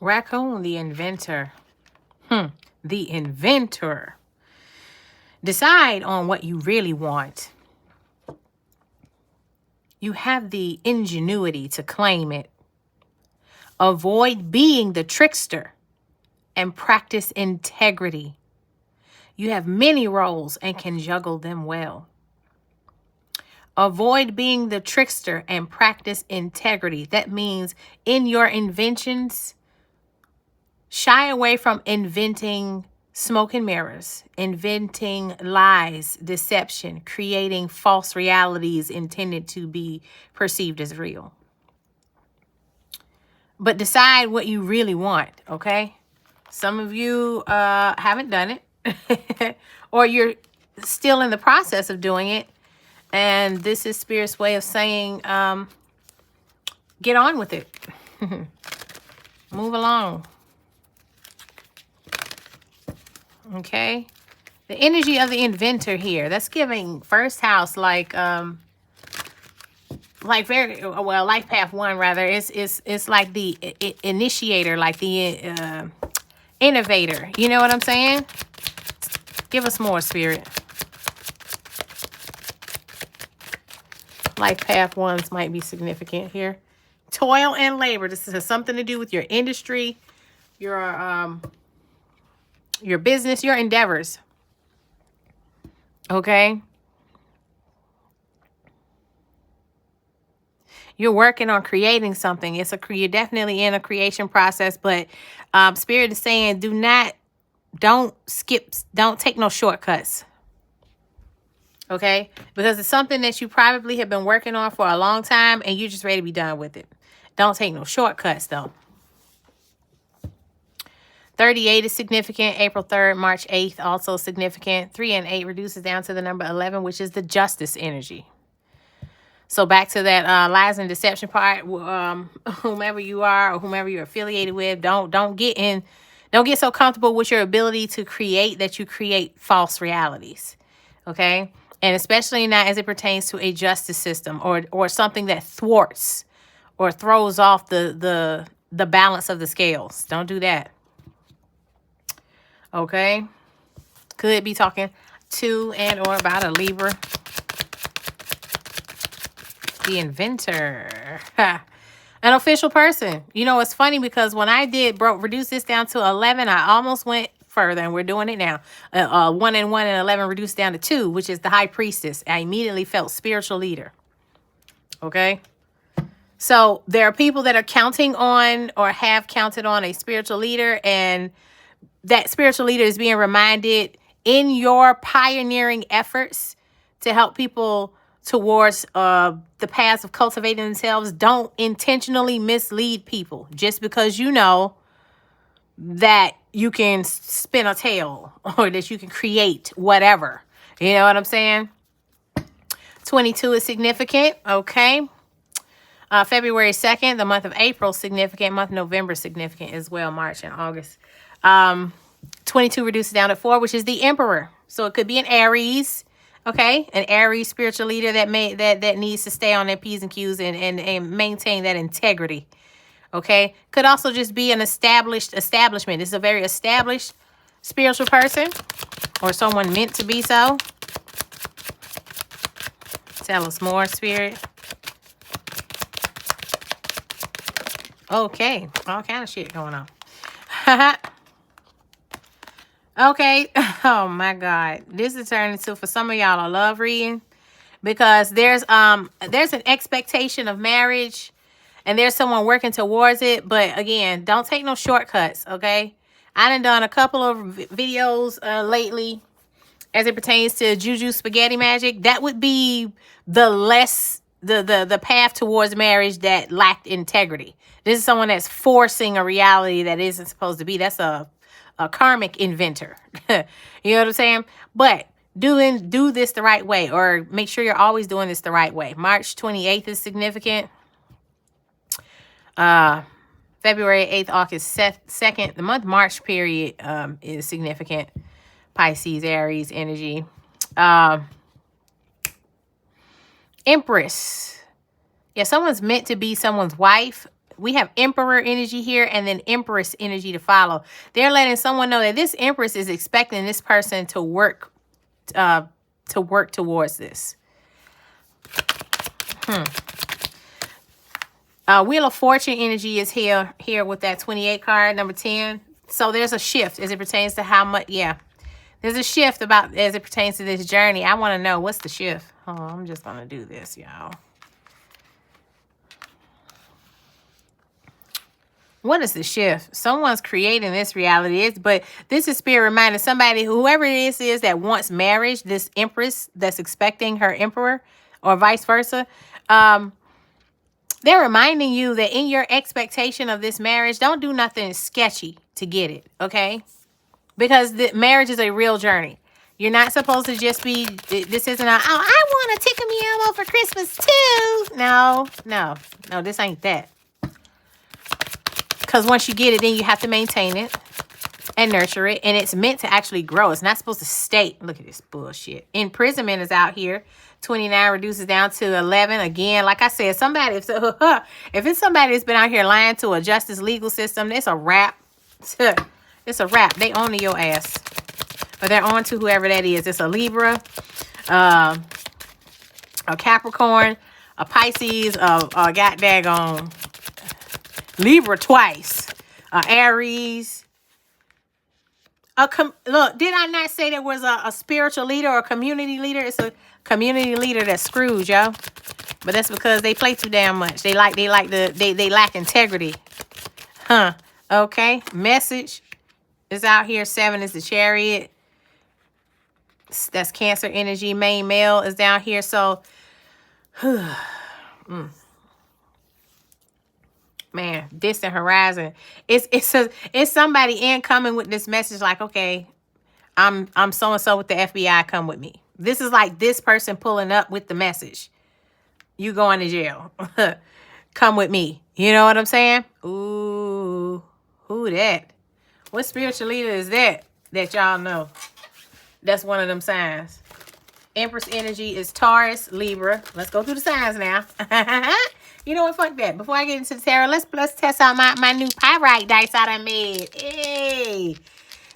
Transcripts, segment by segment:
Raccoon, the inventor. The inventor. Decide on what you really want. You have the ingenuity to claim it. Avoid being the trickster and practice integrity. You have many roles and can juggle them well. Avoid being the trickster and practice integrity. That means in your inventions, shy away from inventing smoke and mirrors, inventing lies, deception, creating false realities intended to be perceived as real. But decide what you really want, okay? Some of you haven't done it, or you're still in the process of doing it. And this is Spirit's way of saying, get on with it. Move along. Okay. The energy of the inventor here. That's giving first house like very well, life path 1 rather. It's like the initiator, like the innovator. You know what I'm saying? Give us more, Spirit. Life path 1s might be significant here. Toil and labor. This has something to do with your industry, your business, your endeavors. Okay? You're working on creating something. You're definitely in a creation process, but Spirit is saying don't take no shortcuts. Okay? Because it's something that you probably have been working on for a long time and you're just ready to be done with it. Don't take no shortcuts though. 38 is significant. April 3rd, March 8th, also significant. 3 and 8 reduces down to the number 11, which is the justice energy. So back to that lies and deception part. Whomever you are or whomever you're affiliated with, don't get so comfortable with your ability to create that you create false realities. Okay? And especially not as it pertains to a justice system or something that thwarts or throws off the balance of the scales. Don't do that. Okay? Could be talking to and or about a Libra. The inventor. An official person. You know, it's funny because when I reduce this down to 11, I almost went further, and we're doing it now. 1 and 1 and 11 reduced down to 2, which is the high priestess. I immediately felt spiritual leader. Okay? So there are people that are counting on or have counted on a spiritual leader, and that spiritual leader is being reminded in your pioneering efforts to help people towards the paths of cultivating themselves. Don't intentionally mislead people just because you know that you can spin a tale or that you can create whatever. You know what I'm saying? 22 is significant. Okay. February 2nd, the month of April, significant. Month of November, significant as well. March and August. 22 reduces down to 4, which is the Emperor. So it could be an Aries. Okay, an Aries spiritual leader that needs to stay on their P's and Q's and maintain that integrity. Okay, could also just be an establishment. This is a very established spiritual person or someone meant to be so. Tell us more, Spirit. Okay, all kind of shit going on. Okay. Oh my God. This is turning into, for some of y'all, a love reading, because there's an expectation of marriage and there's someone working towards it. But again, don't take no shortcuts. Okay. I done a couple of videos lately as it pertains to juju spaghetti magic. That would be the path towards marriage that lacked integrity. This is someone that's forcing a reality that isn't supposed to be. That's a karmic inventor. You know what I'm saying? But do this the right way, or make sure you're always doing this the right way. March 28th is significant. February 8th, August 2nd. The month March period is significant. Pisces, Aries energy. Empress. Yeah, someone's meant to be someone's wife. we have Emperor energy here and then Empress energy to follow. They're letting someone know that this Empress is expecting this person to work towards this. Wheel of Fortune energy is here with that 28 card, number 10. So there's a shift as it pertains to how much, there's a shift about as it pertains to this journey. I want to know, what's the shift? Oh, I'm just going to do this, y'all. What is the shift? Someone's creating this reality. But this is spirit reminding somebody, whoever this is that wants marriage, this Empress that's expecting her Emperor or vice versa. They're reminding you that in your expectation of this marriage, don't do nothing sketchy to get it, okay? Because the marriage is a real journey. You're not supposed to just be, this isn't I want a tickle me elmo for Christmas too. No, this ain't that. Because once you get it, then you have to maintain it and nurture it. And it's meant to actually grow. It's not supposed to stay. Look at this bullshit. Imprisonment is out here. 29 reduces down to 11. Again, like I said, somebody, if it's somebody that's been out here lying to a justice legal system, it's a wrap. It's a wrap. They own your ass. Or they're on to whoever that is. It's a Libra, a Capricorn, a Pisces, a goddamn Libra twice, Aries. Look, did I not say there was a spiritual leader or a community leader? It's a community leader that's screwed, yo. But that's because they play too damn much. They lack integrity. Okay. Message is out here. 7 is the Chariot. That's Cancer energy. Main male is down here. So, man, distant horizon. It's somebody incoming with this message like, okay, I'm so-and-so with the FBI, come with me. This is like this person pulling up with the message. You going to jail. Come with me. You know what I'm saying? Ooh, who that? What spiritual leader is that y'all know? That's one of them signs. Empress energy is Taurus, Libra. Let's go through the signs now. You know what? Fuck that. Before I get into the tarot, let's test out my new pyrite dice I done made. Hey,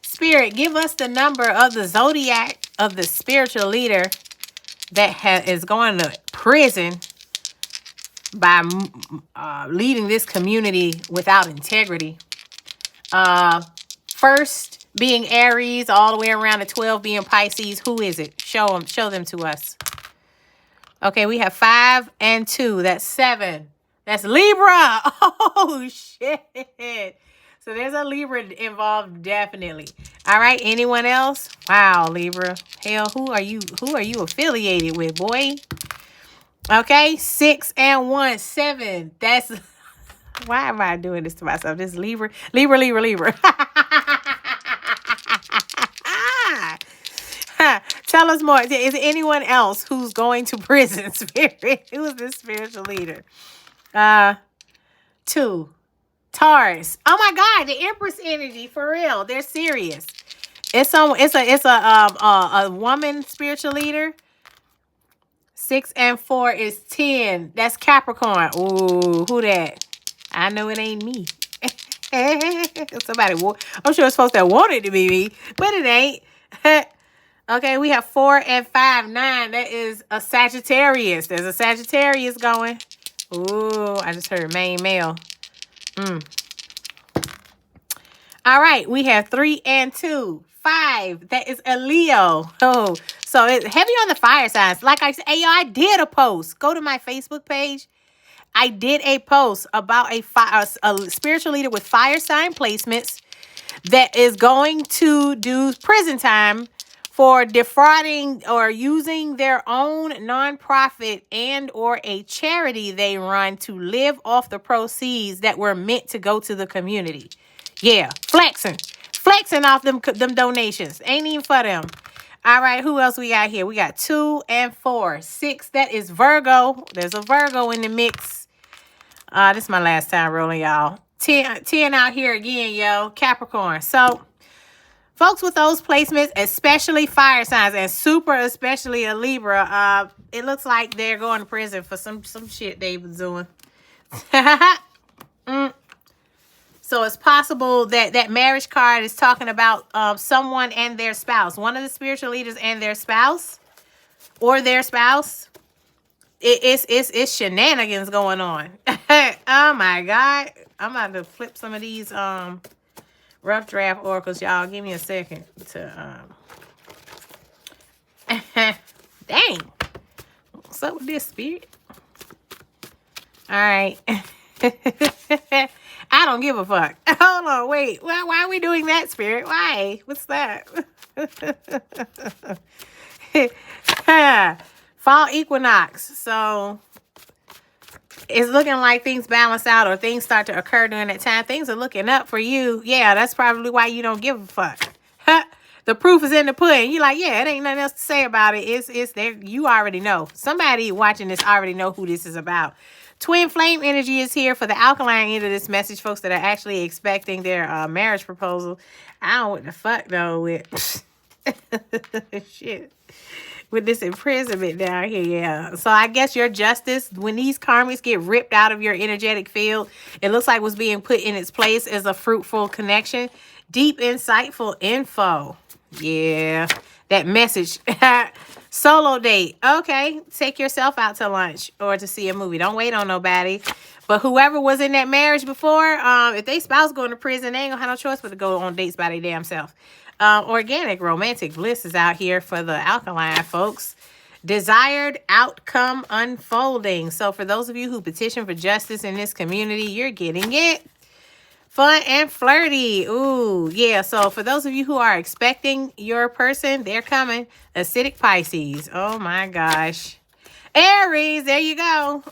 Spirit, give us the number of the zodiac of the spiritual leader that is going to prison by leading this community without integrity. First being Aries, all the way around to 12 being Pisces. Who is it? Show them to us. Okay, we have 5 and 2. That's 7. That's Libra. Oh, shit. So there's a Libra involved, definitely. All right, anyone else? Wow, Libra. Hell, who are you affiliated with, boy? Okay, 6 and 1, 7. That's, why am I doing this to myself? This is Libra. Tell us more. Is there anyone else who's going to prison, Spirit? Who is this spiritual leader? 2. Taurus. Oh my God, the Empress energy, for real. They're serious. It's a woman spiritual leader. 6 and 4 is 10. That's Capricorn. Ooh, who that? I know it ain't me. Somebody, I'm sure it's supposed to want it to be me, but it ain't. Okay, we have 4 and 5, 9. That is a Sagittarius. There's a Sagittarius going. Ooh, I just heard main male. All right, we have 3 and 2, 5. That is a Leo. Oh, so it's heavy on the fire signs. Like I said, hey, yo, I did a post. Go to my Facebook page. I did a post about a spiritual leader with fire sign placements that is going to do prison time for defrauding or using their own nonprofit and or a charity they run to live off the proceeds that were meant to go to the community. Yeah, flexing off them donations. Ain't even for them. All right, who else we got here? We got 2 and 4, 6. That is Virgo. There's a Virgo in the mix. This is my last time rolling, y'all. 10 out here again, yo. Capricorn. So, folks with those placements, especially fire signs and super especially a Libra, it looks like they're going to prison for some shit they was doing. So it's possible that that marriage card is talking about someone and their spouse. One of the spiritual leaders and their spouse. Or their spouse. It's shenanigans going on. Oh my God. I'm about to flip some of these rough draft oracles, y'all. Give me a second to dang. What's up with this, spirit? All right. I don't give a fuck. Hold on, wait. Why are we doing that, spirit? Why? What's that? Fall equinox. So it's looking like things balance out or things start to occur during that time. Things are looking up for you. Yeah, that's probably why you don't give a fuck. The proof is in the pudding. You're like, yeah, it ain't nothing else to say about it. It's there. You already know. Somebody watching this already know who this is about. Twin flame energy is here for the alkaline end of this message, folks that are actually expecting their marriage proposal. I don't know what the fuck though with shit. With this imprisonment down here, yeah. So I guess your justice, when these karmics get ripped out of your energetic field, it looks like what's being put in its place is a fruitful connection. Deep, insightful info. Yeah, that message. Solo date. Okay, take yourself out to lunch or to see a movie. Don't wait on nobody. But whoever was in that marriage before, if they spouse going to prison, they ain't gonna have no choice but to go on dates by their damn self. Organic romantic bliss is out here for the alkaline folks. Desired outcome unfolding. So for those of you who petition for justice in this community, you're getting it. Fun and flirty. Ooh, yeah. So for those of you who are expecting your person, they're coming. Acidic Pisces. Oh my gosh. Aries, there you go.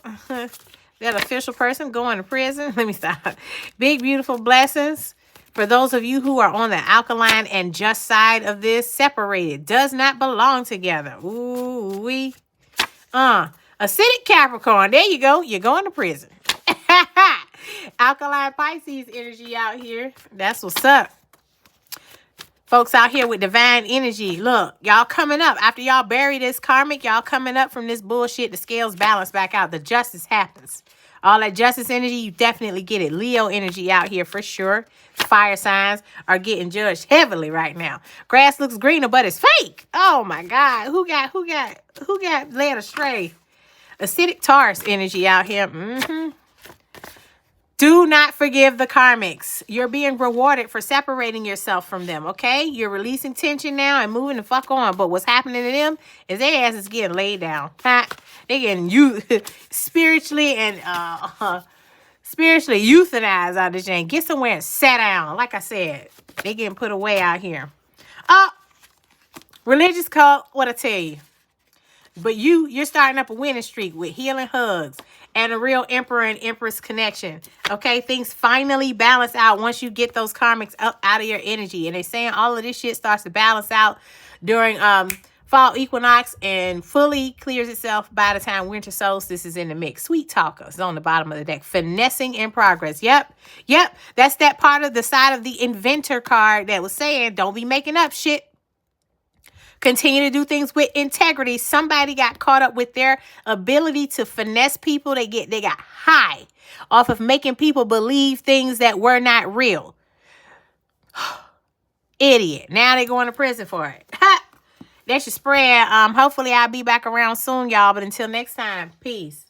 That official person going to prison. Let me stop. Big, beautiful blessings. For those of you who are on the alkaline and just side of this, separated, does not belong together. Ooh, wee. Acidic Capricorn. There you go. You're going to prison. Alkaline Pisces energy out here. That's what's up. Folks out here with divine energy. Look, y'all coming up. After y'all bury this karmic, y'all coming up from this bullshit. The scales balance back out. The justice happens. All that justice energy, you definitely get it. Leo energy out here for sure. Fire signs are getting judged heavily right now. Grass looks greener, but it's fake. Oh my God. Who got led astray? Acidic Taurus energy out here. Do not forgive the karmics. You're being rewarded for separating yourself from them, okay? You're releasing tension now and moving the fuck on. But what's happening to them is their ass is getting laid down. They're getting spiritually and spiritually euthanized out of this thing. Get somewhere and sit down. Like I said, they getting put away out here. Religious cult, what I tell you. But you're starting up a winning streak with healing hugs and a real emperor and empress connection. Okay, things finally balance out once you get those karmics up out of your energy. And they're saying all of this shit starts to balance out during fall equinox and fully clears itself by the time winter solstice is in the mix. Sweet talkers on the bottom of the deck. Finessing in progress. Yep. That's that part of the side of the inventor card that was saying don't be making up shit. Continue to do things with integrity. Somebody got caught up with their ability to finesse people. They got high off of making people believe things that were not real. Idiot. Now they're going to prison for it. That's your spread. Hopefully I'll be back around soon, y'all. But until next time, peace.